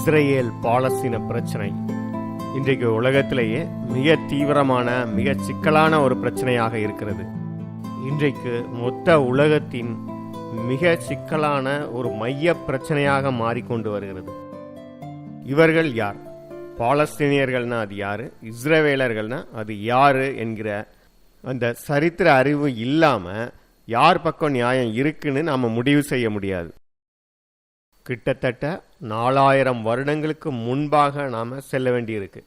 Israel பாலஸ்தீன பிரச்சனை இன்றைக்கு உலகத்திலேயே மிக தீவிரமான மிக சிக்கலான ஒரு பிரச்சனையாக இருக்கிறது. இன்றைக்கு மொத்த உலகத்தின் மிக சிக்கலான ஒரு மைய பிரச்சனையாக மாறிக்கொண்டு வருகிறது. இவர்கள் யார்? பாலஸ்தீனியர்கள்னா அது யாரு, இஸ்ரவேலர்கள்னா அது யாரு என்கிற அந்த சரித்திர அறிவு இல்லாம யார் பக்கம் நியாயம் இருக்குன்னு நாம முடிவு செய்ய முடியாது. கிட்டத்தட்ட 4000 வருடங்களுக்கு முன்பாக நாம செல்ல வேண்டியிருக்கு.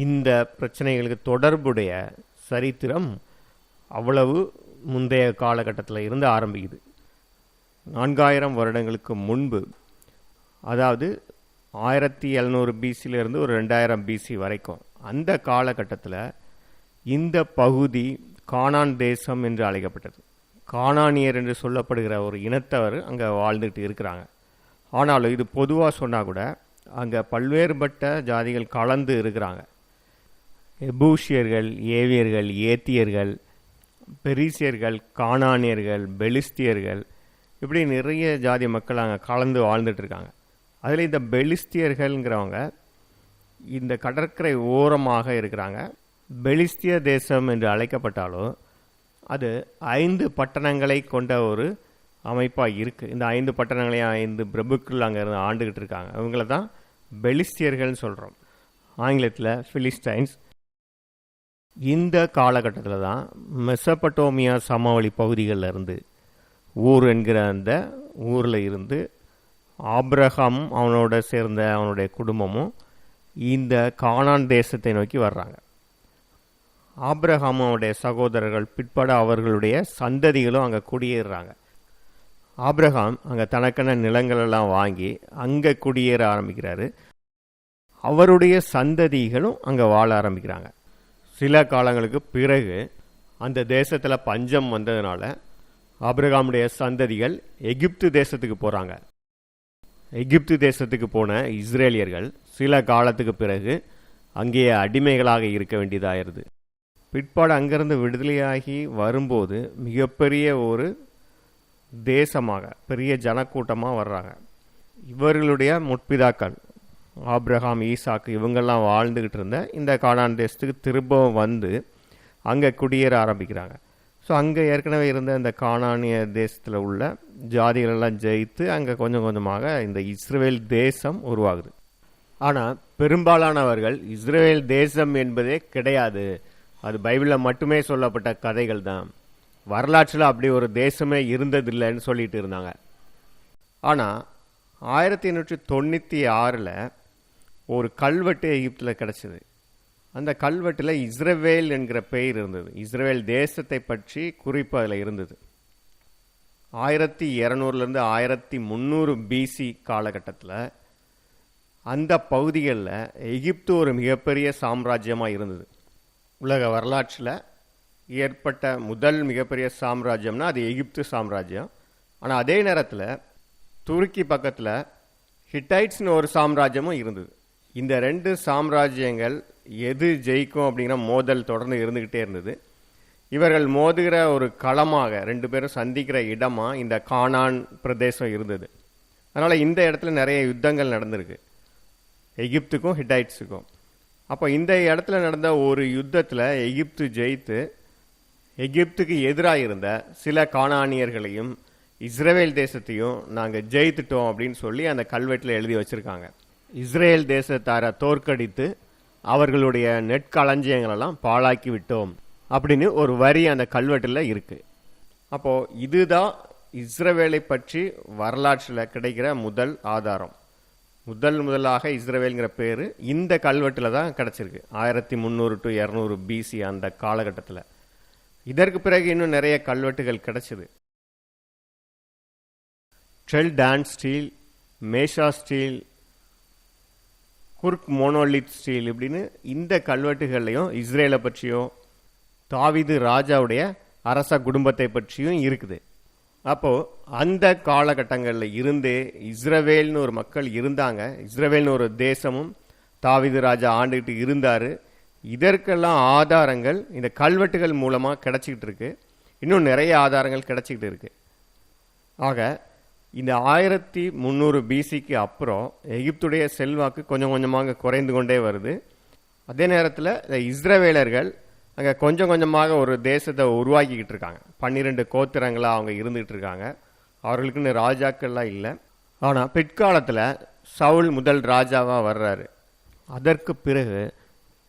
இந்த பிரச்சனைகளுக்கு தொடர்புடைய சரித்திரம் அவ்வளவு முந்தைய காலகட்டத்தில் இருந்து ஆரம்பிக்குது. 4000 வருடங்களுக்கு முன்பு, அதாவது 1700 பிசியிலிருந்து ஒரு 2000 பிசி வரைக்கும், அந்த காலகட்டத்தில் இந்த பகுதி கானான் தேசம் என்று அழைக்கப்பட்டது. கானானியர் என்று சொல்லப்படுகிற ஒரு இனத்தவர் அங்கே வாழ்ந்துட்டு இருக்கிறாங்க. ஆனாலும் இது பொதுவாக சொன்னால் கூட அங்கே பல்வேறுபட்ட ஜாதிகள் கலந்து இருக்கிறாங்க. எபூசியர்கள், ஏவியர்கள், ஏத்தியர்கள், பெரிசியர்கள், கானானியர்கள், பெலிஸ்தியர்கள், இப்படி நிறைய ஜாதி மக்கள் அங்கே கலந்து வாழ்ந்துட்டு இருக்காங்க. அதில் இந்த பெலிஸ்தியர்கள்ங்கிறவங்க இந்த கடற்கரை ஓரமாக இருக்கிறாங்க. பெலிஸ்திய தேசம் என்று அழைக்கப்பட்டாலும் அது 5 பட்டணங்களை கொண்ட ஒரு அமைப்பாக இருக்குது. இந்த 5 பட்டணங்களையும் 5 பிரபுக்கள் அங்கே இருந்து ஆண்டுகிட்டு இருக்காங்க. அவங்கள தான் பெலிஸ்தியர்கள்னு சொல்கிறோம், ஆங்கிலத்தில் பிலிஸ்டைன்ஸ். இந்த காலகட்டத்தில் தான் மெசபட்டோமியா சமவெளி பகுதிகளில் இருந்து, ஊர் என்கிற அந்த ஊரில் இருந்து ஆபிரகாம் அவனோட சேர்ந்த அவனுடைய குடும்பமும் இந்த கானான் தேசத்தை நோக்கி வர்றாங்க. ஆபிரகாம் அவனுடைய சகோதரர்கள் பிற்பட அவர்களுடைய சந்ததிகளும் அங்கே குடியேறுறாங்க. ஆபிரகாம் அங்கே தனக்கான நிலங்களெல்லாம் வாங்கி அங்கே குடியேற ஆரம்பிக்கிறாரு. அவருடைய சந்ததிகளும் அங்கே வாழ ஆரம்பிக்கிறாங்க. சில காலங்களுக்கு பிறகு அந்த தேசத்தில் பஞ்சம் வந்ததுனால ஆபிரகாமுடைய சந்ததிகள் எகிப்து தேசத்துக்கு போகிறாங்க. எகிப்து தேசத்துக்கு போன இஸ்ரேலியர்கள் சில காலத்துக்கு பிறகு அங்கேயே அடிமைகளாக இருக்க வேண்டியதாயிருது. பிற்பாடு அங்கிருந்து விடுதலையாகி வரும்போது மிகப்பெரிய ஒரு தேசமாக, பெரிய ஜனக்கூட்டமாக வர்றாங்க. இவர்களுடைய முற்பிதாக்கள் ஆபிரகாம், ஈசாக்கு, இவங்கெல்லாம் வாழ்ந்துக்கிட்டு இருந்த இந்த கானான் தேசத்துக்கு திரும்பவும் வந்து அங்கே குடியேற ஆரம்பிக்கிறாங்க. ஸோ அங்கே ஏற்கனவே இருந்த இந்த கானானிய தேசத்தில் உள்ள ஜாதிகளெல்லாம் ஜெயித்து அங்கே கொஞ்சம் கொஞ்சமாக இந்த இஸ்ரவேல் தேசம் உருவாகுது. ஆனால் பெரும்பாலானவர்கள் இஸ்ரவேல் தேசம் என்பதே கிடையாது, அது பைபிளில் மட்டுமே சொல்லப்பட்ட கதைகள் தான், வரலாற்றில் அப்படி ஒரு தேசமே இருந்ததில்லைன்னு சொல்லிட்டு இருந்தாங்க. ஆனால் 1896 ஒரு கல்வெட்டு எகிப்தில் கிடச்சிது. அந்த கல்வெட்டில் இஸ்ரவேல் என்கிற பெயர் இருந்தது. இஸ்ரவேல் தேசத்தை பற்றி குறிப்பு அதில் இருந்தது. 1200 1300 பிசி காலகட்டத்தில் அந்த பகுதிகளில் எகிப்து ஒரு மிகப்பெரிய சாம்ராஜ்யமாக இருந்தது. உலக வரலாற்றில் ஏற்பட்ட முதல் மிகப்பெரிய சாம்ராஜ்யம்னா அது எகிப்து சாம்ராஜ்யம். ஆனால் அதே நேரத்தில் துருக்கி பக்கத்தில் ஹிட்டைட்ஸ்னு ஒரு சாம்ராஜ்யமும் இருந்தது. இந்த 2 சாம்ராஜ்யங்கள் எது ஜெயிக்கும் அப்படிங்கிற மோதல் தொடர்ந்து இருந்துக்கிட்டே இருந்தது. இவர்கள் மோதுகிற ஒரு களமாக, 2 பேரும் சந்திக்கிற இடமாக இந்த கானான் பிரதேசம் இருந்தது. அதனால் இந்த இடத்துல நிறைய யுத்தங்கள் நடந்திருக்கு, எகிப்துக்கும் ஹிட்டைட்ஸுக்கும். அப்போ இந்த இடத்துல நடந்த ஒரு யுத்தத்தில் எகிப்து ஜெயித்து எகிப்துக்கு எதிராக இருந்த சில கானானியர்களையும் இஸ்ரவேல் தேசத்தையும் நாங்கள் ஜெயித்துட்டோம் அப்படின்னு சொல்லி அந்த கல்வெட்டில் எழுதி வச்சுருக்காங்க. இஸ்ரேல் தேசத்தாரை தோற்கடித்து அவர்களுடைய நெற்களஞ்சியங்களெல்லாம் பாழாக்கி விட்டோம் அப்படின்னு ஒரு வரி அந்த கல்வெட்டில் இருக்குது. அப்போது இதுதான் இஸ்ரவேலை பற்றி வரலாற்றில் கிடைக்கிற முதல் ஆதாரம். முதலாக இஸ்ரவேல்ங்கிற பேர் இந்த கல்வெட்டில் தான் கிடச்சிருக்கு, 1300 to 200 பிசி அந்த காலகட்டத்தில். இதற்கு பிறகு இன்னும் நிறைய கல்வெட்டுகள் கிடச்சிது. Tel Dan stele, Mesha stele, Kurkh monolith stele, இப்படின்னு இந்த கல்வெட்டுகள்லையும் இஸ்ரேலை பற்றியும் தாவீது ராஜாவுடைய அரச குடும்பத்தை பற்றியும் இருக்குது. அப்போது அந்த காலகட்டங்களில் இருந்தே இஸ்ரவேல்னு ஒரு மக்கள் இருந்தாங்க, இஸ்ரவேல்னு ஒரு தேசமும் தாவீது ராஜா ஆண்டுகிட்டு இருந்தார். இதற்கெல்லாம் ஆதாரங்கள் இந்த கல்வெட்டுகள் மூலமாக கிடச்சிக்கிட்டு இருக்கு. இன்னும் நிறைய ஆதாரங்கள் கிடச்சிக்கிட்டு இருக்கு. ஆக இந்த 1300 பிசிக்கு அப்புறம் எகிப்துடைய செல்வாக்கு கொஞ்சம் கொஞ்சமாக குறைந்து கொண்டே வருது. அதே நேரத்தில் இந்த இஸ்ரவேலர்கள் அங்கே கொஞ்சம் கொஞ்சமாக ஒரு தேசத்தை உருவாக்கிக்கிட்டு இருக்காங்க. 12 கோத்திரங்களாக அவங்க இருந்துகிட்டு இருக்காங்க. அவர்களுக்குன்னு ராஜாக்கள்லாம் இல்லை. ஆனால் பிற்காலத்தில் சவுல் முதல் ராஜாவாக வர்றாரு. அதற்கு பிறகு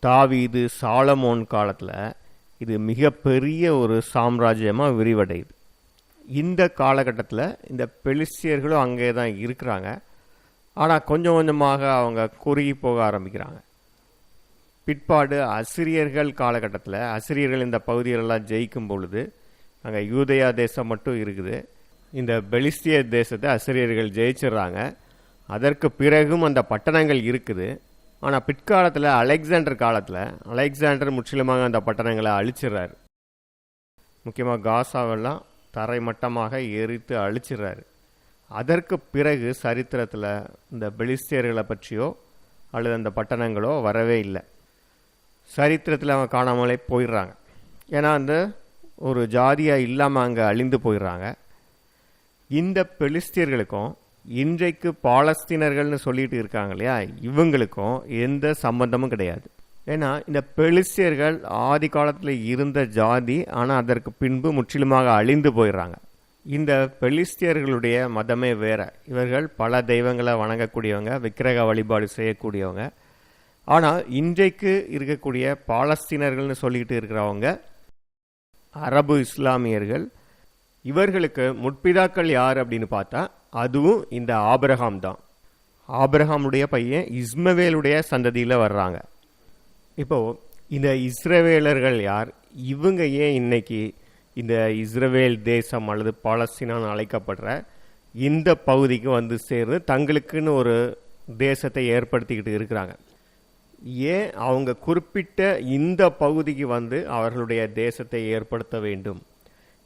தாவீது, சாலமோன் காலத்தில் இது மிகப்பெரிய ஒரு சாம்ராஜ்யமாக விரிவடையுது. இந்த காலகட்டத்தில் இந்த பெலிஸ்தியர்களும் அங்கே தான் இருக்கிறாங்க. ஆனால் கொஞ்சம் கொஞ்சமாக அவங்க குறுகி போக ஆரம்பிக்கிறாங்க. பிற்பாடு அசிரியர்கள் காலகட்டத்தில் அசிரியர்கள் இந்த பகுதிகளெல்லாம் ஜெயிக்கும் பொழுது அங்கே யூதேயா தேசம் மட்டும் இருக்குது. இந்த பெலிஸ்திய தேசத்தை அசிரியர்கள் ஜெயிச்சிடுறாங்க. அதற்கு பிறகும் அந்த பட்டணங்கள் இருக்குது. ஆனால் பிற்காலத்தில் அலெக்சாண்டர் காலத்தில் அலெக்சாண்டர் முற்றிலுமாக அந்த பட்டணங்களை அழிச்சிடுறாரு. முக்கியமாக காசாவெல்லாம் தரைமட்டமாக எரித்து அழிச்சிடுறாரு. அதற்கு பிறகு சரித்திரத்தில் இந்த பெலிஸ்தியர்களை பற்றியோ அல்லது அந்த பட்டணங்களோ வரவே இல்லை. சரித்திரத்தில் அவங்க காணாமலே போயிடுறாங்க. ஏன்னா அந்த ஒரு ஜாதியாக இல்லாமல் அங்கே அழிந்து போயிடுறாங்க. இந்த பெலிஸ்தியர்களுக்கும் இன்றைக்கு பாலஸ்தீனர்கள்னு சொல்லிட்டு இருக்காங்க இல்லையா, இவங்களுக்கும் எந்த சம்பந்தமும் கிடையாது. ஏன்னா இந்த பெலிஸ்தியர்கள் ஆதி காலத்தில் இருந்த ஜாதி, ஆனால் அதற்கு பின்பு முற்றிலுமாக அழிந்து போயிடுறாங்க. இந்த பெலிஸ்தியர்களுடைய மதமே வேற. இவர்கள் பல தெய்வங்களை வணங்கக்கூடியவங்க, விக்கிரக வழிபாடு செய்யக்கூடியவங்க. ஆனால் இன்றைக்கு இருக்கக்கூடிய பாலஸ்தீனர்கள்னு சொல்லிக்கிட்டு இருக்கிறவங்க அரபு இஸ்லாமியர்கள். இவர்களுக்கு முற்பிதாக்கள் யார் அப்படின்னு பார்த்தா அதுவும் இந்த ஆபிரகாம் தான். ஆபிரகாமுடைய பையன் இஸ்மவேலுடைய சந்ததியில் வர்றாங்க. இப்போது இந்த இஸ்ரவேலர்கள் யார்? இவங்க ஏன் இன்னைக்கு இந்த இஸ்ரவேல் தேசம் அல்லது பாலஸ்தீனான்னு அழைக்கப்படுற இந்த பகுதிக்கு வந்து சேர்ந்து தங்களுக்குன்னு ஒரு தேசத்தை ஏற்படுத்திக்கிட்டு இருக்கிறாங்க? ஏன் அவங்க குறிப்பிட்ட இந்த பகுதிக்கு வந்து அவர்களுடைய தேசத்தை ஏற்படுத்த வேண்டும்?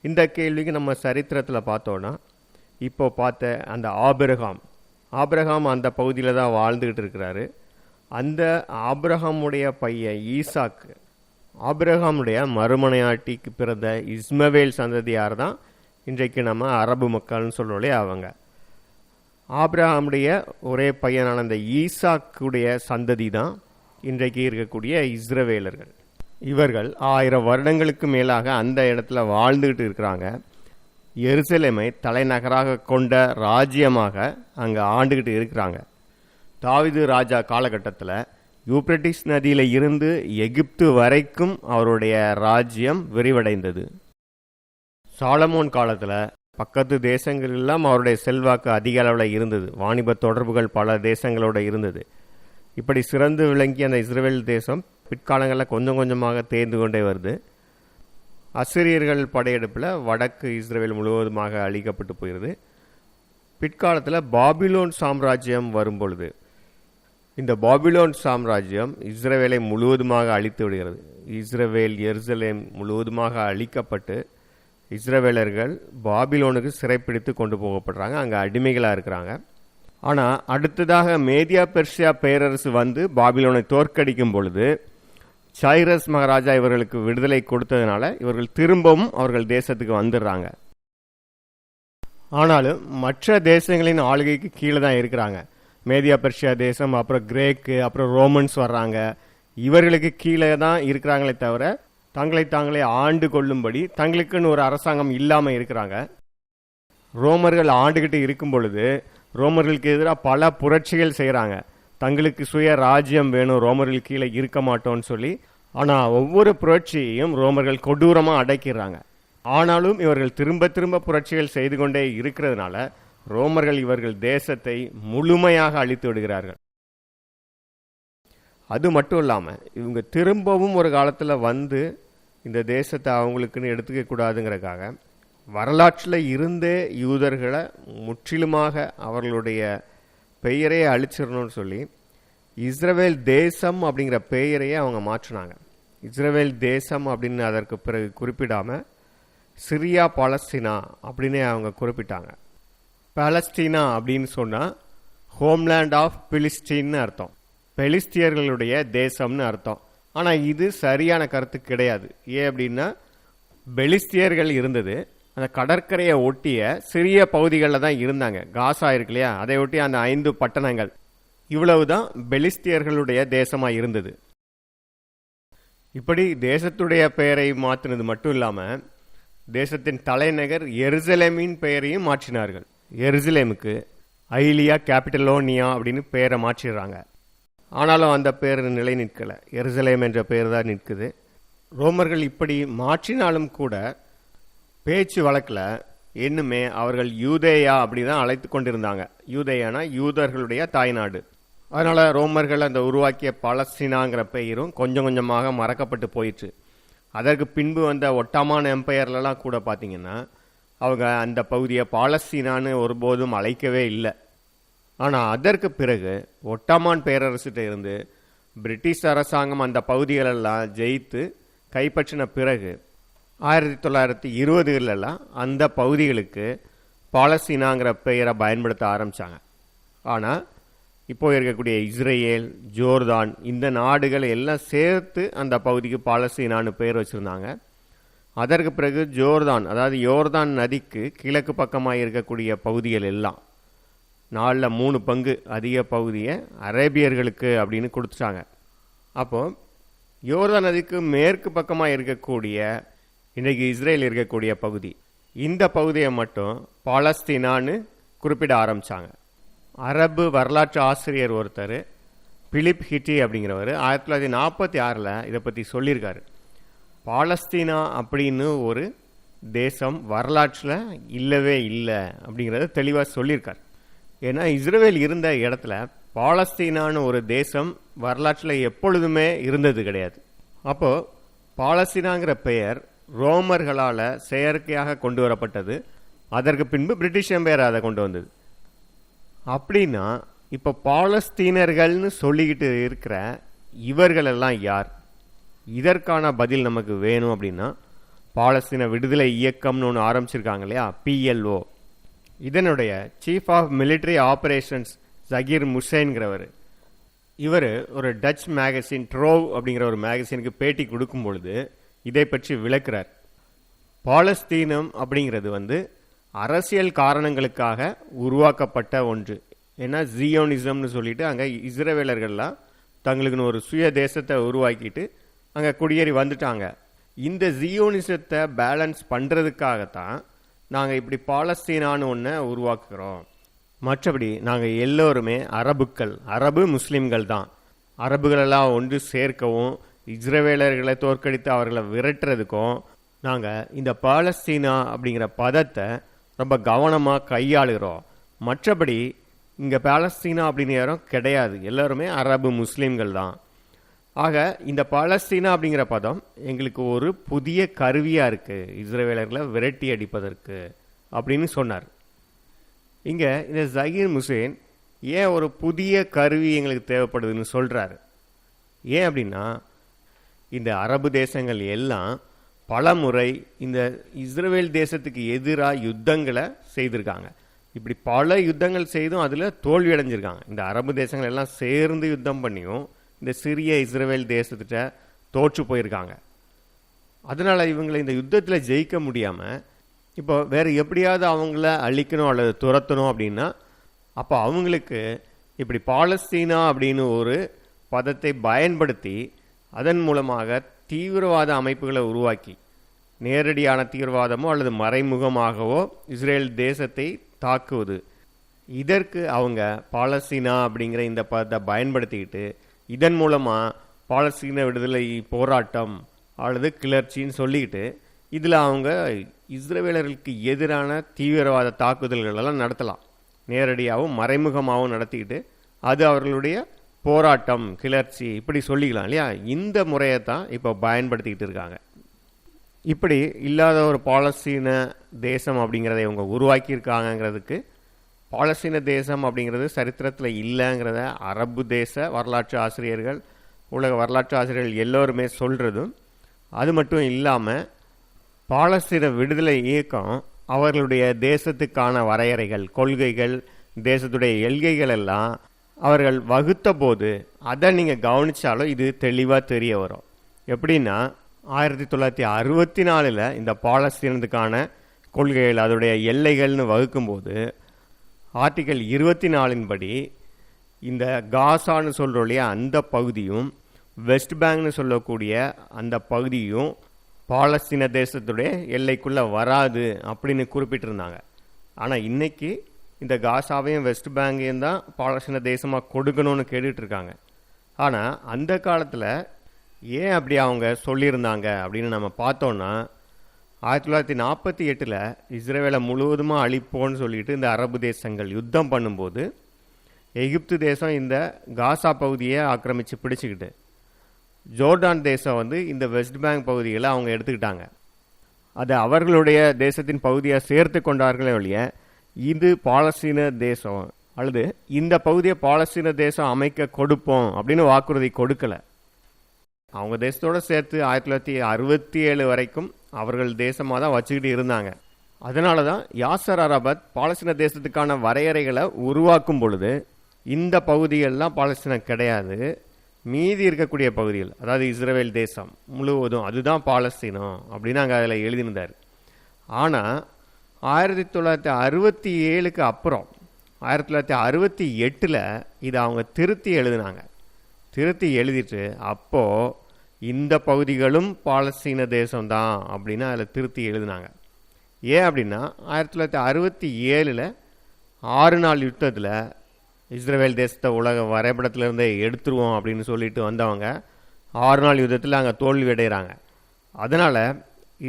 இந்த கேள்விக்கு நம்ம சரித்திரத்தில் பார்த்தோன்னா, இப்போ பார்த்த அந்த ஆபிரகாம் அந்த பகுதியில் தான் வாழ்ந்துக்கிட்டு இருக்கிறாரு. அந்த ஆபிரகாமுடைய பையன் ஈசாக்கு, ஆபிரகாமுடைய மறுமனையாட்டிக்கு பிறந்த இஸ்மவேல் சந்ததியார் தான் இன்றைக்கு நம்ம அரபு மக்கள்னு சொல்கிறோலே அவங்க. ஆபிரகாமுடைய ஒரே பையனான அந்த ஈசாக்குடைய சந்ததி தான் இன்றைக்கு இருக்கக்கூடிய இஸ்ரவேலர்கள். இவர்கள் 1000 வருடங்களுக்கு மேலாக அந்த இடத்துல வாழ்ந்துகிட்டு இருக்கிறாங்க. எருசலேமை தலைநகராக கொண்ட ராஜ்யமாக அங்கே ஆண்டுகிட்டு இருக்கிறாங்க. தாவீது ராஜா காலகட்டத்தில் யூப்ரட்டிஸ் நதியில் இருந்து எகிப்து வரைக்கும் அவருடைய ராஜ்யம் விரிவடைந்தது. சாலமோன் காலத்தில் பக்கத்து தேசங்களெல்லாம் அவருடைய செல்வாக்கு அதிக அளவில் இருந்தது. வாணிப தொடர்புகள் பல தேசங்களோட இருந்தது. இப்படி சிறந்து விளங்கிய அந்த இஸ்ரவேல் தேசம் பிற்காலங்களில் கொஞ்சம் கொஞ்சமாக தேர்ந்து கொண்டே வருது. அசிரியர்கள் படையெடுப்பில் வடக்கு இஸ்ரவேல் முழுவதுமாக அழிக்கப்பட்டு போயிடுது. பிற்காலத்தில் பாபிலோன் சாம்ராஜ்யம் வரும்பொழுது இந்த பாபிலோன் சாம்ராஜ்யம் இஸ்ரவேலை முழுவதுமாக அழித்து விடுகிறது. இஸ்ரவேல் எருசலேம் முழுவதுமாக அழிக்கப்பட்டு இஸ்ரவேலர்கள் பாபிலோனுக்கு சிறைப்பிடித்து கொண்டு போகப்படுறாங்க. அங்கே அடிமைகளாக இருக்கிறாங்க. ஆனால் அடுத்ததாக மேதியா பெர்ஷியா பேரரசு வந்து பாபிலோனை தோற்கடிக்கும் பொழுது சைரஸ் மகாராஜா இவர்களுக்கு விடுதலை கொடுத்ததுனால இவர்கள் திரும்பவும் அவர்கள் தேசத்துக்கு வந்துடுறாங்க. ஆனாலும் மற்ற தேசங்களின் ஆளுகைக்கு கீழே தான் இருக்கிறாங்க. மேதியா பெர்ஷியா தேசம், அப்புறம் கிரேக்கு, அப்புறம் ரோமன்ஸ் வர்றாங்க. இவர்களுக்கு கீழே தான் இருக்கிறாங்களே தவிர தங்களை தாங்களே ஆண்டு கொள்ளும்படி தங்களுக்குன்னு ஒரு அரசாங்கம் இல்லாமல் இருக்கிறாங்க. ரோமர்கள் ஆண்டுகிட்டு இருக்கும் பொழுது ரோமர்களுக்கு எதிராக பல புரட்சிகள் செய்கிறாங்க. தங்களுக்கு சுய ராஜ்யம் வேணும், ரோமர்கள் கீழே இருக்க மாட்டோம்னு சொல்லி. ஆனால் ஒவ்வொரு புரட்சியையும் ரோமர்கள் கொடூரமாக அடக்கிறாங்க. ஆனாலும் இவர்கள் திரும்ப திரும்ப புரட்சிகள் செய்து கொண்டே இருக்கிறதுனால ரோமர்கள் இவர்கள் தேசத்தை முழுமையாக அழித்து விடுகிறார்கள். அது மட்டும் இல்லாமல் இவங்க திரும்பவும் ஒரு காலத்தில் வந்து இந்த தேசத்தை அவங்களுக்குன்னு எடுத்துக்க கூடாதுங்கிறதுக்காக வரலாற்றில் இருந்தே யூதர்களை முற்றிலுமாக அவர்களுடைய பெயரையே அழிச்சிடணும்னு சொல்லி இஸ்ரவேல் தேசம் அப்படிங்கிற பெயரையே அவங்க மாற்றினாங்க. இஸ்ரவேல் தேசம் அப்படின்னு அதற்கு பிறகு குறிப்பிடாமல் சிரியா பாலஸ்தீனா அப்படின்னே அவங்க குறிப்பிட்டாங்க. பாலஸ்தீனா அப்படின்னு சொன்னால் ஹோம்லேண்ட் ஆஃப் பிலிஸ்டீன்னு அர்த்தம், பெலிஸ்தியர்களுடைய தேசம்னு அர்த்தம். ஆனால் இது சரியான கருத்து கிடையாது. ஏன் அப்படின்னா பெலிஸ்தியர்கள் இருந்தது, அந்த கடற்கரையை ஒட்டிய சிறிய பகுதிகளில் தான் இருந்தாங்க. காசா இருக்கு இல்லையா, அதை ஒட்டி அந்த 5 பட்டணங்கள், இவ்வளவுதான் பெலிஸ்தியர்களுடைய தேசமாக இருந்தது. இப்படி தேசத்துடைய பெயரை மாற்றினது மட்டும் இல்லாமல் தேசத்தின் தலைநகர் எருசலேமின் பெயரையும் மாற்றினார்கள். எருசலேமுக்கு ஐலியா கேபிட்டலோனியா அப்படின்னு பெயரை மாற்றிடுறாங்க. ஆனாலும் அந்த பெயர் நிலை நிற்கலை, எருசலேம் என்ற பெயர் தான் நிற்குது. ரோமர்கள் இப்படி மாற்றினாலும் கூட பேச்சு வழக்கில் இன்னுமே அவர்கள் யூதேயா அப்படி தான் அழைத்து கொண்டிருந்தாங்க. யூதேயானா யூதர்களுடைய தாய்நாடு. அதனால் ரோமர்கள் அந்த உருவாக்கிய பாலஸ்தீனாங்கிற பெயரும் கொஞ்சம் கொஞ்சமாக மறக்கப்பட்டு போயிடுச்சு. அதற்கு பின்பு வந்த ஒட்டமான் எம்பையர்லாம் கூட பார்த்திங்கன்னா அவங்க அந்த பகுதியை பாலஸ்தீனான்னு ஒருபோதும் அழைக்கவே இல்லை. ஆனால் அதற்கு பிறகு ஒட்டமான் பேரரசிட்ட இருந்து பிரிட்டிஷ் அரசாங்கம் அந்த பகுதிகளெல்லாம் ஜெயித்து கைப்பற்றின பிறகு 1920களெல்லாம் அந்த பகுதிகளுக்கு பாலஸ்தீனாங்கிற பெயரை பயன்படுத்த ஆரம்பித்தாங்க. ஆனால் இப்போ இருக்கக்கூடிய இஸ்ரேல், ஜோர்தான், இந்த நாடுகள் எல்லாம் சேர்த்து அந்த பகுதிக்கு பாலஸ்தீனான்னு பெயர் வச்சுருந்தாங்க. அதற்கு பிறகு ஜோர்தான், அதாவது யோர்தான் நதிக்கு கிழக்கு பக்கமாக இருக்கக்கூடிய பகுதிகள் எல்லாம் 4/3 பங்கு அதிக பகுதியை அரேபியர்களுக்கு அப்படின்னு கொடுத்துட்டாங்க. அப்போது யோர்தான் நதிக்கு மேற்கு பக்கமாக இருக்கக்கூடிய இன்றைக்கு இஸ்ரேல் இருக்கக்கூடிய பகுதி, இந்த பகுதியை மட்டும் பாலஸ்தீனான்னு குறிப்பிட ஆரம்பித்தாங்க. அரபு வரலாற்று ஆசிரியர் ஒருத்தர் பிலிப் ஹிட்டி அப்படிங்கிறவர் 1946 இதை பற்றி சொல்லியிருக்காரு. பாலஸ்தீனா அப்படின்னு ஒரு தேசம் வரலாற்றில் இல்லவே இல்லை அப்படிங்கிறத தெளிவாக சொல்லியிருக்கார். ஏன்னா இஸ்ரேல் இருந்த இடத்துல பாலஸ்தீனான்னு ஒரு தேசம் வரலாற்றில் எப்பொழுதுமே இருந்தது கிடையாது. அப்போது பாலஸ்தீனாங்கிற பெயர் ரோமர்களால் செயற்கையாக கொண்டு வரப்பட்டது. அதற்கு பின்பு பிரிட்டிஷ் எம்பையர் அதை கொண்டு வந்தது. அப்படின்னா இப்போ பாலஸ்தீனர்கள்னு சொல்லிக்கிட்டு இருக்கிற இவர்களெல்லாம் யார்? இதற்கான பதில் நமக்கு வேணும். அப்படின்னா பாலஸ்தீன விடுதலை இயக்கம்னு ஒன்று ஆரம்பிச்சிருக்காங்க இல்லையா, PLO. இதனுடைய chief of military operations Zuhair முசைன்கிறவர், இவர் ஒரு டச் மேகசின் ட்ரோவ் அப்படிங்கிற ஒரு மேகசினுக்கு பேட்டி கொடுக்கும் பொழுது இதை பற்றி விளக்குறார். பாலஸ்தீனம் அப்படிங்கிறது அரசியல் காரணங்களுக்காக உருவாக்கப்பட்ட ஒன்று. ஏன்னா ஜியோனிசம்னு சொல்லிட்டு அங்கே இஸ்ரேலர்கள்லாம் தங்களுக்குன்னு ஒரு சுய தேசத்தை உருவாக்கிட்டு அங்கே குடியேறி வந்துட்டாங்க. இந்த ஜியோனிசத்தை பேலன்ஸ் பண்ணுறதுக்காகத்தான் நாங்கள் இப்படி பாலஸ்தீனான்னு ஒன்றை உருவாக்குகிறோம். மற்றபடி நாங்கள் எல்லோருமே அரபுக்கள், அரபு முஸ்லீம்கள் தான். அரபுகளெல்லாம் ஒன்று சேர்க்கவும் இஸ்ரேலர்களை தோற்கடித்து அவர்களை விரட்டுறதுக்கும் நாங்கள் இந்த பாலஸ்தீனா அப்படிங்கிற பதத்தை ரொம்ப கவனமாக கையாளுகிறோம். மற்றபடி இங்கே பாலஸ்தீனா அப்படின்னு யாரும் கிடையாது, எல்லாருமே அரபு முஸ்லீம்கள் தான். ஆக இந்த பாலஸ்தீனா அப்படிங்கிற பதம் எங்களுக்கு ஒரு புதிய கருவியாக இருக்குது இஸ்ரேலர்களை விரட்டி அடிப்பதற்கு அப்படின்னு சொன்னார். இங்கே இந்த ஜகீர் முசைன் ஏன் ஒரு புதிய கருவி எங்களுக்கு தேவைப்படுதுன்னு சொல்கிறாரு. ஏன் அப்படின்னா இந்த அரபு தேசங்கள் எல்லாம் பல முறை இந்த இஸ்ரேல் தேசத்துக்கு எதிராக யுத்தங்களை செய்திருக்காங்க. இப்படி பல யுத்தங்கள் செய்தும் அதில் தோல்வி அடைஞ்சிருக்காங்க. இந்த அரபு தேசங்கள் எல்லாம் சேர்ந்து யுத்தம் பண்ணியும் இந்த சிறிய இஸ்ரேல் தேசத்திட்ட தோற்று போயிருக்காங்க. அதனால் இவங்களை இந்த யுத்தத்தில் ஜெயிக்க முடியாமல் இப்போ வேறு எப்படியாவது அவங்கள அழிக்கணும் அல்லது துரத்தணும் அப்படின்னா அப்போ அவங்களுக்கு இப்படி பாலஸ்தீனா அப்படின்னு ஒரு பதத்தை பயன்படுத்தி அதன் மூலமாக தீவிரவாத அமைப்புகளை உருவாக்கி நேரடியான தீவிரவாதமோ அல்லது மறைமுகமாகவோ இஸ்ரேல் தேசத்தை தாக்குவது, இதற்கு அவங்க பாலஸ்தீனா அப்படிங்கிற இந்த பதத்தை பயன்படுத்திக்கிட்டு இதன் மூலமாக பாலஸ்தீன விடுதலை போராட்டம் அல்லது கிளர்ச்சின்னு சொல்லிக்கிட்டு இதில் அவங்க இஸ்ரேலர்களுக்கு எதிரான தீவிரவாத தாக்குதல்களெல்லாம் நடத்தலாம். நேரடியாகவும் மறைமுகமாகவும் நடத்திக்கிட்டு அது அவர்களுடைய போராட்டம், கிளர்ச்சி இப்படி சொல்லிக்கலாம் இல்லையா. இந்த முறையை தான் இப்போ பயன்படுத்திக்கிட்டு இருக்காங்க. இப்படி இல்லாத ஒரு பாலஸ்தீன தேசம் அப்படிங்கிறத இவங்க உருவாக்கியிருக்காங்கிறதுக்கு பாலஸ்தீன தேசம் அப்படிங்கிறது சரித்திரத்தில் இல்லைங்கிறத அரபு தேச வரலாற்று ஆசிரியர்கள், உலக வரலாற்று ஆசிரியர்கள் எல்லோருமே சொல்கிறதும், அது மட்டும் இல்லாமல் பாலஸ்தீன விடுதலை இயக்கம் அவர்களுடைய தேசத்துக்கான வரையறைகள், கொள்கைகள், தேசத்துடைய எல்கைகள் எல்லாம் அவர்கள் வகுத்த போது அதை நீங்கள் கவனித்தாலும் இது தெளிவாக தெரிய வரும். எப்படின்னா 1964 இந்த பாலஸ்தீனத்துக்கான கொள்கைகள் அதோடைய எல்லைகள்னு வகுக்கும்போது ஆர்டிகல் 24 படி இந்த காசான்னு சொல்கிறோம் இல்லையா, அந்த பகுதியும் வெஸ்ட் பேங்க்னு சொல்லக்கூடிய அந்த பகுதியும் பாலஸ்தீன தேசத்துடைய எல்லைக்குள்ளே வராது அப்படின்னு குறிப்பிட்டிருந்தாங்க. ஆனால் இன்னைக்கு இந்த காசாவையும் வெஸ்ட் பேங்கையும் தான் பாலஸ்தீன தேசமாக கொடுக்கணும்னு கேட்டுட்ருக்காங்க. ஆனால் அந்த காலத்தில் ஏன் அப்படி அவங்க சொல்லியிருந்தாங்க அப்படின்னு நம்ம பார்த்தோன்னா, 1948 இஸ்ரேலை முழுவதுமாக அழிப்போன்னு சொல்லிட்டு இந்த அரபு தேசங்கள் யுத்தம் பண்ணும்போது எகிப்து தேசம் இந்த காசா பகுதியை ஆக்கிரமித்து பிடிச்சிக்கிட்டு, ஜோர்டான் தேசம் இந்த வெஸ்ட் பேங்க் பகுதிகளை அவங்க எடுத்துக்கிட்டாங்க. அதை அவர்களுடைய தேசத்தின் பகுதியாக சேர்த்து கொண்டார்களே ஒழிய இது பாலஸ்தீன தேசம் அல்லது இந்த பகுதியை பாலஸ்தீன தேசம் அமைக்க கொடுப்போம் அப்படின்னு வாக்குறுதி கொடுக்கல. அவங்க தேசத்தோடு சேர்த்து 1967 வரைக்கும் அவர்கள் தேசமாக தான் வச்சுக்கிட்டு இருந்தாங்க. அதனால தான் யாசர் அரபத் பாலஸ்தீன தேசத்துக்கான வரையறைகளை உருவாக்கும் பொழுது இந்த பகுதிகள்லாம் பாலஸ்தீனம் கிடையாது, மீதி இருக்கக்கூடிய பகுதிகள் அதாவது இஸ்ரேல் தேசம் முழுவதும் அதுதான் பாலஸ்தீனம் அப்படின்னு அங்கே அதில் எழுதியிருந்தார். ஆனால் 1967க்கு அப்புறம் 1968 இதை அவங்க திருத்தி எழுதினாங்க. திருத்தி எழுதிட்டு அப்போது இந்த பகுதிகளும் பாலஸ்தீன தேசம்தான் அப்படின்னு அதில் திருத்தி எழுதினாங்க. ஏன் அப்படின்னா 1967 6 நாள் யுத்தத்தில் இஸ்ரேல் தேசத்தை உலக வரைபடத்திலிருந்தே எடுத்துருவோம் அப்படின்னு சொல்லிட்டு வந்தவங்க 6 நாள் யுத்தத்தில் அங்கே தோல்வி அடைகிறாங்க. அதனால்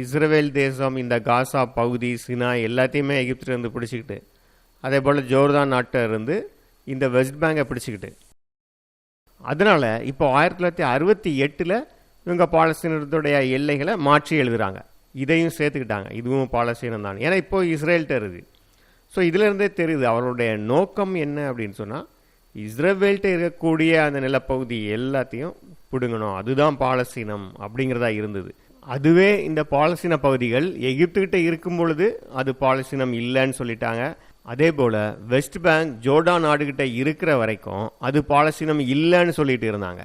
இஸ்ரேல் தேசம் இந்த காசா பகுதி சினாய் எல்லாத்தையுமே எகிப்திலிருந்து பிடிச்சிக்கிட்டு, அதே போல் ஜோர்தான் நாட்டை இருந்து இந்த வெஸ்ட் பேங்கை பிடிச்சிக்கிட்டு, அதனால் இப்போ 1968 இவங்க பாலஸ்தீனத்துடைய எல்லைகளை மாற்றி எழுதுகிறாங்க. இதையும் சேர்த்துக்கிட்டாங்க, இதுவும் பாலஸ்தீனம் தான். ஏன்னா இப்போ இஸ்ரேல்கிட்ட இருக்குது. ஸோ இதிலிருந்தே தெரியுது அவருடைய நோக்கம் என்ன அப்படின்னு சொன்னால், இஸ்ரேல்கிட்ட இருக்கக்கூடிய அந்த நிலப்பகுதி எல்லாத்தையும் பிடுங்கணும், அதுதான் பாலஸ்தீனம் அப்படிங்கிறதா இருந்தது. அதுவே இந்த பாலஸ்தீன பகுதிகள் எகிப்துகிட்ட இருக்கும் பொழுது அது பாலஸ்தீனம் இல்லைன்னு சொல்லிட்டாங்க. அதே போல் வெஸ்ட் பேங்க் ஜோர்டான் நாடுகிட்ட இருக்கிற வரைக்கும் அது பாலஸ்தீனம் இல்லைன்னு சொல்லிட்டு இருந்தாங்க.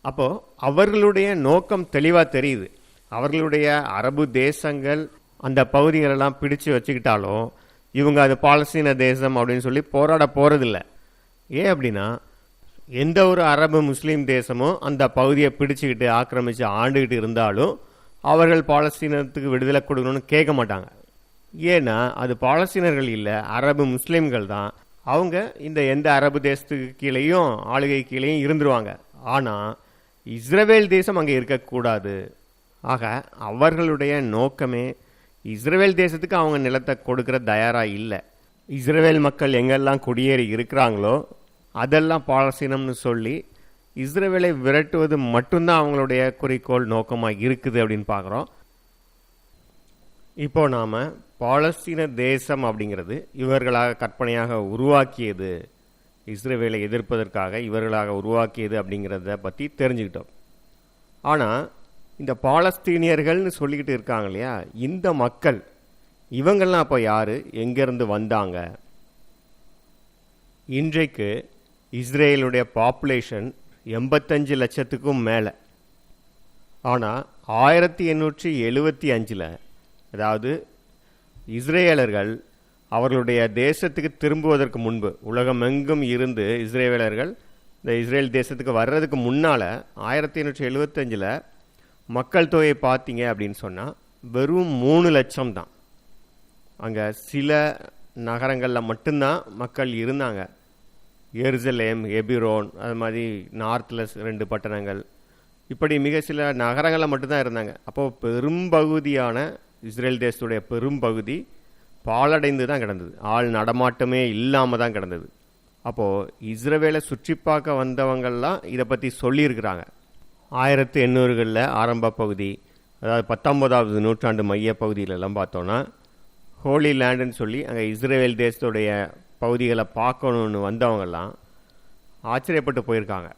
அப்போது அவர்களுடைய நோக்கம் தெளிவாக தெரியுது. அவர்களுடைய அரபு தேசங்கள் அந்த பகுதிகளெல்லாம் பிடிச்சு வச்சுக்கிட்டாலும் இவங்க அது பாலஸ்தீன தேசம் அப்படின்னு சொல்லி போராட போகிறதில்ல. ஏன் அப்படின்னா எந்த ஒரு அரபு முஸ்லீம் தேசமும் அந்த பகுதியை பிடிச்சிக்கிட்டு ஆக்கிரமித்து ஆண்டுகிட்டு இருந்தாலும் அவர்கள் பாலஸ்தீனத்துக்கு விடுதலை கொடுக்கணும்னு கேட்க மாட்டாங்க. ஏன்னா அது பாலஸ்தீனர்கள் இல்லை, அரபு முஸ்லீம்கள் தான். அவங்க இந்த எந்த அரபு தேசத்துக்கு கீழேயும் ஆளுகை கீழேயும் இருந்துருவாங்க. ஆனால் இஸ்ரேல் தேசம் அங்கே இருக்கக்கூடாது. ஆக அவர்களுடைய நோக்கமே இஸ்ரேல் தேசத்துக்கு அவங்க நிலத்தை கொடுக்குற தயாராக இல்லை. இஸ்ரேல் மக்கள் எங்கெல்லாம் குடியேறி இருக்கிறாங்களோ அதெல்லாம் பாலஸ்தீனம்னு சொல்லி இஸ்ரேலை விரட்டுவது மட்டும்தான் அவங்களுடைய குறிக்கோள் நோக்கமாக இருக்குது அப்படின்னு பார்க்குறோம். இப்போ நாம் பாலஸ்தீன தேசம் அப்படிங்கிறது இவர்களாக கற்பனையாக உருவாக்கியது, இஸ்ரேலை எதிர்ப்பதற்காக இவர்களாக உருவாக்கியது அப்படிங்கிறத பற்றி தெரிஞ்சுக்கிட்டோம். ஆனால் இந்த பாலஸ்தீனியர்கள்னு சொல்லிக்கிட்டு இருக்காங்க இல்லையா, இந்த மக்கள் இவங்கெல்லாம் அப்போ யார், எங்கேருந்து வந்தாங்க? இன்றைக்கு இஸ்ரேலுடைய பாப்புலேஷன் 85 லட்சத்துக்கும் மேலே. ஆனால் 1875 அதாவது இஸ்ரேலர்கள் அவர்களுடைய தேசத்துக்கு திரும்புவதற்கு முன்பு, உலகமெங்கும் இருந்து இஸ்ரேலர்கள் இந்த இஸ்ரேல் தேசத்துக்கு வர்றதுக்கு முன்னால் 1875 மக்கள் தொகையை பார்த்தீங்க அப்படின்னு சொன்னால் வெறும் 3 லட்சம் தான். அங்கே சில நகரங்களில் மட்டும்தான் மக்கள் இருந்தாங்க. எருசலேம், எபிரோன், அது மாதிரி நார்த்தில் 2 பட்டணங்கள், இப்படி மிக சில நகரங்களில் மட்டும்தான் இருந்தாங்க. அப்போது பெரும்பகுதியான இஸ்ரேல் தேசத்துடைய பெரும்பகுதி பாலடைந்து தான் கிடந்தது, ஆள் நடமாட்டமே இல்லாமல் தான் கிடந்தது. அப்போது இஸ்ரேலை சுற்றி பார்க்க வந்தவங்கள்லாம் இதை பற்றி சொல்லியிருக்கிறாங்க. 1800களில் ஆரம்ப பகுதி, அதாவது 19ஆவது நூற்றாண்டு மைய பகுதியிலெல்லாம் பார்த்தோன்னா ஹோலி லேண்டுன்னு சொல்லி அங்கே இஸ்ரேல் தேசத்துடைய பகுதிகளை பார்க்கணுன்னு வந்தவங்கெல்லாம் ஆச்சரியப்பட்டு போயிருக்காங்க.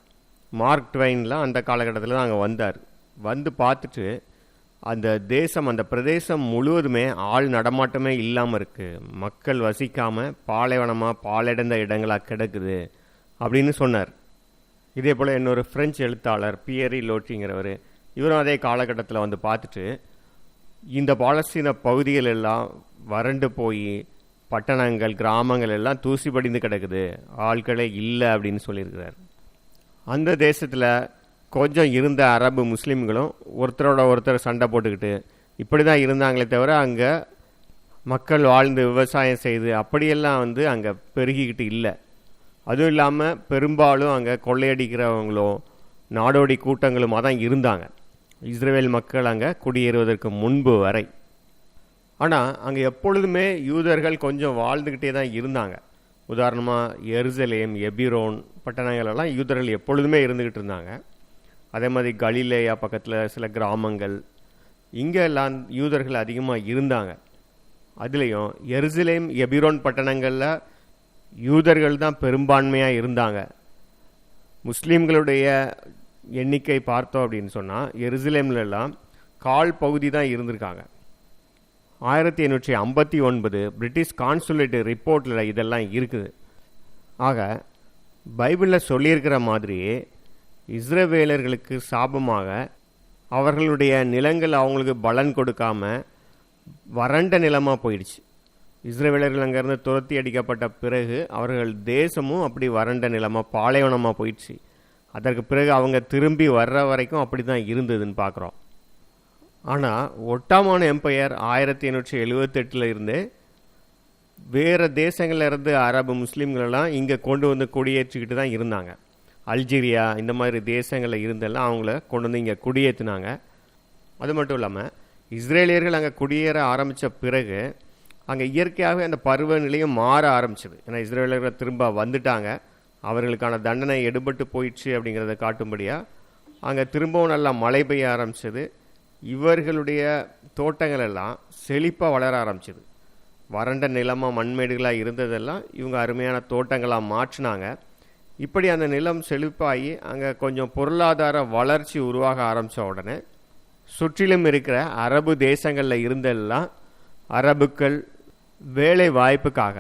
மார்க் ட்வைன்லாம் அந்த காலகட்டத்தில் தான் அங்கே வந்தார். வந்து பார்த்துட்டு அந்த தேசம், அந்த பிரதேசம் முழுவதுமே ஆள் நடமாட்டமே இல்லாமல் இருக்குது, மக்கள் வசிக்காமல் பாலைவனமாக பாலடைந்த இடங்களாக கிடக்குது அப்படின்னு சொன்னார். இதே போல் இன்னொரு ஃப்ரெஞ்சு எழுத்தாளர் பியரி லோட்டிங்கிறவர், இவரும் அதே காலகட்டத்தில் வந்து பார்த்துட்டு இந்த பாலஸ்தீன பகுதிகள் எல்லாம் வறண்டு போய் பட்டணங்கள் கிராமங்கள் எல்லாம் தூசி படிந்து கிடக்குது, ஆட்களே இல்லை அப்படின்னு சொல்லியிருக்கிறார். அந்த தேசத்தில் கொஞ்சம் இருந்த அரபு முஸ்லீம்களும் ஒருத்தரோட ஒருத்தர் சண்டை போட்டுக்கிட்டு இப்படி தான் இருந்தாங்களே தவிர அங்கே மக்கள் வாழ்ந்து விவசாயம் செய்து அப்படியெல்லாம் அங்கே பெருகிக்கிட்டு இல்லை. அதுவும் இல்லாமல் பெரும்பாலும் அங்கே கொள்ளையடிக்கிறவங்களும் நாடோடி கூட்டங்களுமாக தான் இருந்தாங்க இஸ்ரேல் மக்கள் அங்கே குடியேறுவதற்கு முன்பு வரை. ஆனால் அங்கே எப்பொழுதுமே யூதர்கள் கொஞ்சம் வாழ்ந்துக்கிட்டே தான் இருந்தாங்க. உதாரணமாக எருசலேம், எபிரோன் பட்டணங்களெல்லாம் யூதர்கள் எப்பொழுதுமே இருந்துக்கிட்டு இருந்தாங்க. அதே மாதிரி கலிலேயா பக்கத்தில் சில கிராமங்கள் இங்கே எல்லாம் யூதர்கள் அதிகமாக இருந்தாங்க. அதுலேயும் எருசலேம், எபிரோன் பட்டணங்களில் யூதர்கள் தான் பெரும்பான்மையாக இருந்தாங்க. முஸ்லீம்களுடைய எண்ணிக்கை பார்த்தோம் அப்படின்னு சொன்னால் எருசலேம்லாம் கால் பகுதி தான் இருந்திருக்காங்க. 1859 பிரிட்டிஷ் கான்சுலேட் ரிப்போர்ட்டில் இதெல்லாம் இருக்குது. ஆக பைபிளில் சொல்லியிருக்கிற மாதிரியே இஸ்ரவேலர்களுக்கு சாபமாக அவர்களுடைய நிலங்கள் அவங்களுக்கு பலன் கொடுக்காம வறண்ட நிலமாக போயிடுச்சு. இஸ்ரவேலர்கள் அங்கேருந்து துரத்தி அடிக்கப்பட்ட பிறகு அவர்கள் தேசமும் அப்படி வறண்ட நிலமாக பாலைவனமாக போயிடுச்சு. அதற்கு பிறகு அவங்க திரும்பி வர்ற வரைக்கும் அப்படி தான் இருந்ததுன்னு பார்க்குறோம். ஆனால் ஒட்டாமான் எம்பையர் 1878 இருந்து வேறு தேசங்கள்லேருந்து அரபு முஸ்லீம்களெல்லாம் இங்கே கொண்டு வந்து குடியேற்றிக்கிட்டு தான் இருந்தாங்க. அல்ஜீரியா இந்த மாதிரி தேசங்களில் இருந்தெல்லாம் அவங்கள கொண்டு வந்து இங்கே குடியேற்றினாங்க. அது மட்டும் இல்லாமல் இஸ்ரேலியர்கள் அங்கே குடியேற ஆரம்பித்த பிறகு அங்கே இயற்கையாகவே அந்த பருவநிலையும் மாற ஆரம்பிச்சது. ஏன்னா இஸ்ரேலியர்கள் திரும்ப வந்துட்டாங்க, அவர்களுக்கான தண்டனை எடுபட்டு போயிடுச்சு அப்படிங்கிறத காட்டும்படியாக அங்கே திரும்பவும் நல்லா மழை பெய்ய ஆரம்பிச்சது. இவர்களுடைய தோட்டங்கள் எல்லாம் செழிப்பாக வளர ஆரம்பிச்சது. வறண்ட நிலமாக மண்மேடுகளாக இருந்ததெல்லாம் இவங்க அருமையான தோட்டங்களாக மாற்றினாங்க. இப்படி அந்த நிலம் செழிப்பாகி அங்கே கொஞ்சம் பொருளாதார வளர்ச்சி உருவாக ஆரம்பித்த உடனே சுற்றிலும் இருக்கிற அரபு தேசங்களில் இருந்தெல்லாம் அரபுக்கள் வேலை வாய்ப்புக்காக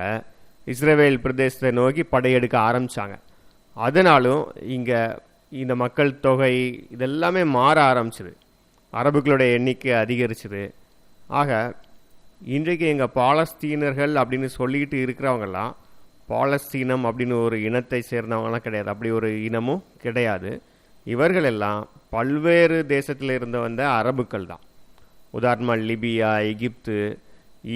இஸ்ரேல் பிரதேசத்தை நோக்கி படையெடுக்க ஆரம்பித்தாங்க. அதனாலும் இங்கே இந்த மக்கள் தொகை இதெல்லாமே மாற ஆரம்பிச்சிது, அரபுக்களுடைய எண்ணிக்கை அதிகரிச்சுது. ஆக இன்றைக்கு எங்கள் பாலஸ்தீனர்கள் அப்படின்னு சொல்லிக்கிட்டு இருக்கிறவங்கெல்லாம் பாலஸ்தீனம் அப்படின்னு ஒரு இனத்தை சேர்ந்தவங்களாம் கிடையாது, அப்படி ஒரு இனமும் கிடையாது. இவர்கள் எல்லாம் பல்வேறு தேசத்தில் இருந்து வந்த அரபுக்கள் தான். உதாரணமாக Libya, Egypt,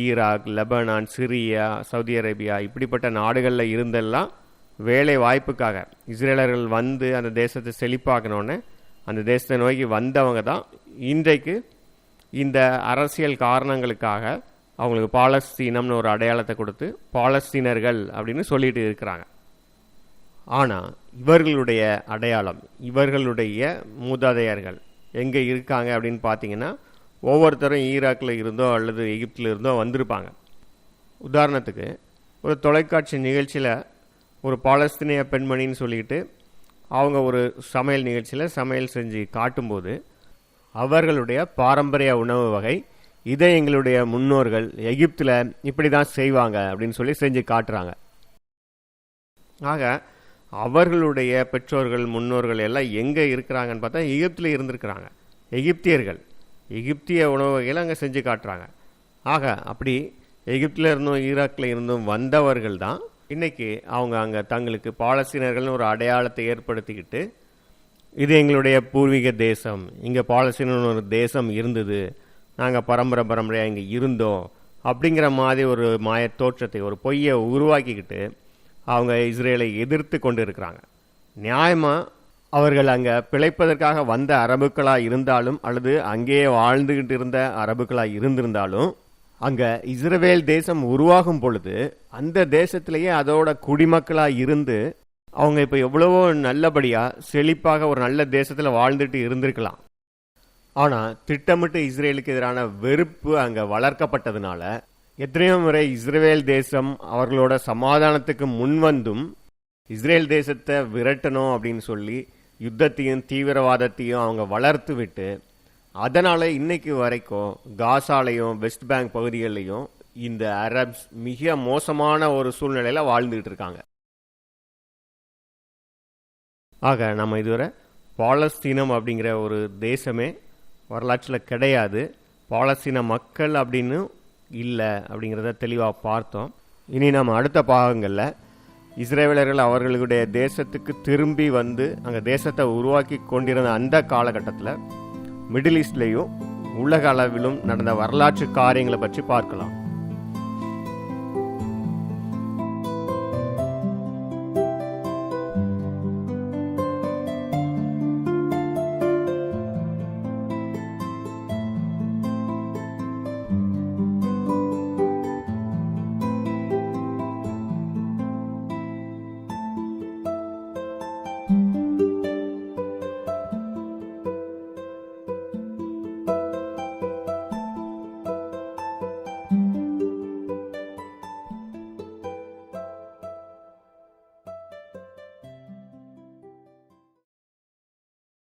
Iraq, Lebanon, Syria, Saudi Arabia இப்படிப்பட்ட நாடுகளில் இருந்தெல்லாம் வேலை வாய்ப்புக்காக இஸ்ரேலர்கள் வந்து அந்த தேசத்தை செழிப்பாக்கணுன்னு அந்த தேசத்தை நோக்கி வந்தவங்க தான் இன்றைக்கு இந்த அரசியல் காரணங்களுக்காக அவங்களுக்கு பாலஸ்தீனம்னு ஒரு அடையாளத்தை கொடுத்து பாலஸ்தீனர்கள் அப்படின்னு சொல்லிட்டு இருக்கிறாங்க. ஆனால் இவர்களுடைய அடையாளம், இவர்களுடைய மூதாதையர்கள் எங்கே இருக்காங்க அப்படின்னு பார்த்தீங்கன்னா ஒவ்வொருத்தரும் ஈராக்கில் இருந்தோ அல்லது எகிப்தில் இருந்தோ வந்திருப்பாங்க. உதாரணத்துக்கு ஒரு தொலைக்காட்சி நிகழ்ச்சியில் ஒரு பாலஸ்தீனிய பெண்மணின்னு சொல்லிட்டு அவங்க ஒரு சமையல் நிகழ்ச்சியில் சமையல் செஞ்சு காட்டும்போது அவர்களுடைய பாரம்பரிய உணவு வகை இதை எங்களுடைய முன்னோர்கள் எகிப்தில் இப்படி தான் செய்வாங்க அப்படின்னு சொல்லி செஞ்சு காட்டுறாங்க. ஆக அவர்களுடைய பெற்றோர்கள் முன்னோர்கள் எல்லாம் எங்கே இருக்கிறாங்கன்னு பார்த்தா எகிப்தில் இருந்திருக்கிறாங்க. எகிப்தியர்கள் எகிப்திய உணவு வகையில் அங்கே செஞ்சு காட்டுறாங்க. ஆக அப்படி எகிப்தில் இருந்தும் ஈராக்கில் இருந்தும் வந்தவர்கள் தான் இன்றைக்கி அவங்க அங்கே தங்களுக்கு பாலஸ்தீனர்கள்னு ஒரு அடையாளத்தை ஏற்படுத்திக்கிட்டு இது எங்களுடைய பூர்வீக தேசம், இங்கே பாலஸ்தீனன்னு ஒரு தேசம் இருந்தது, நாங்கள் பரம்பரையாக இங்கே இருந்தோம் அப்படிங்கிற மாதிரி ஒரு மாய தோற்றத்தை, ஒரு பொய்யை உருவாக்கிக்கிட்டு அவங்க இஸ்ரேலை எதிர்த்து கொண்டு இருக்கிறாங்க. நியாயமாக அவர்கள் அங்கே பிழைப்பதற்காக வந்த அரபுக்களாக இருந்தாலும் அல்லது அங்கேயே வாழ்ந்துகிட்டு இருந்த அரபுக்களாக இருந்திருந்தாலும் அங்கே இஸ்ரேல் தேசம் உருவாகும் பொழுது அந்த தேசத்திலேயே அதோட குடிமக்களாக இருந்து அவங்க இப்போ எவ்வளவோ நல்லபடியாக செழிப்பாக ஒரு நல்ல தேசத்தில் வாழ்ந்துட்டு இருந்திருக்கலாம். ஆனால் திட்டமிட்டு இஸ்ரேலுக்கு எதிரான வெறுப்பு அங்கே வளர்க்கப்பட்டதுனால எத்தனையோ முறை இஸ்ரேல் தேசம் அவர்களோட சமாதானத்துக்கு முன்வந்தும் இஸ்ரேல் தேசத்தை விரட்டணும் அப்படின்னு சொல்லி யுத்தத்தையும் தீவிரவாதத்தையும் அவங்க வளர்த்து விட்டு அதனால் இன்னைக்கு வரைக்கும் காசாலையும் வெஸ்ட் பேங்க் பகுதிகளிலையும் இந்த அரப்ஸ் மிக மோசமான ஒரு சூழ்நிலையில் வாழ்ந்துகிட்டு இருக்காங்க. ஆக நம்ம இதுவரை பாலஸ்தீனம் அப்படிங்கிற ஒரு தேசமே வரலாற்றில் கிடையாது, பாலஸ்தீன மக்கள் அப்படின்னு இல்லை அப்படிங்கிறத தெளிவாக பார்த்தோம். இனி நம்ம அடுத்த பாகங்களில் இஸ்ரேலர்கள் அவர்களுடைய தேசத்துக்கு திரும்பி வந்து அங்கே தேசத்தை உருவாக்கி கொண்டிருந்த அந்த காலகட்டத்தில் மிடில் ஈஸ்ட்லேயும் உலக அளவிலும் நடந்த வரலாற்று காரியங்களை பற்றி பார்க்கலாம்.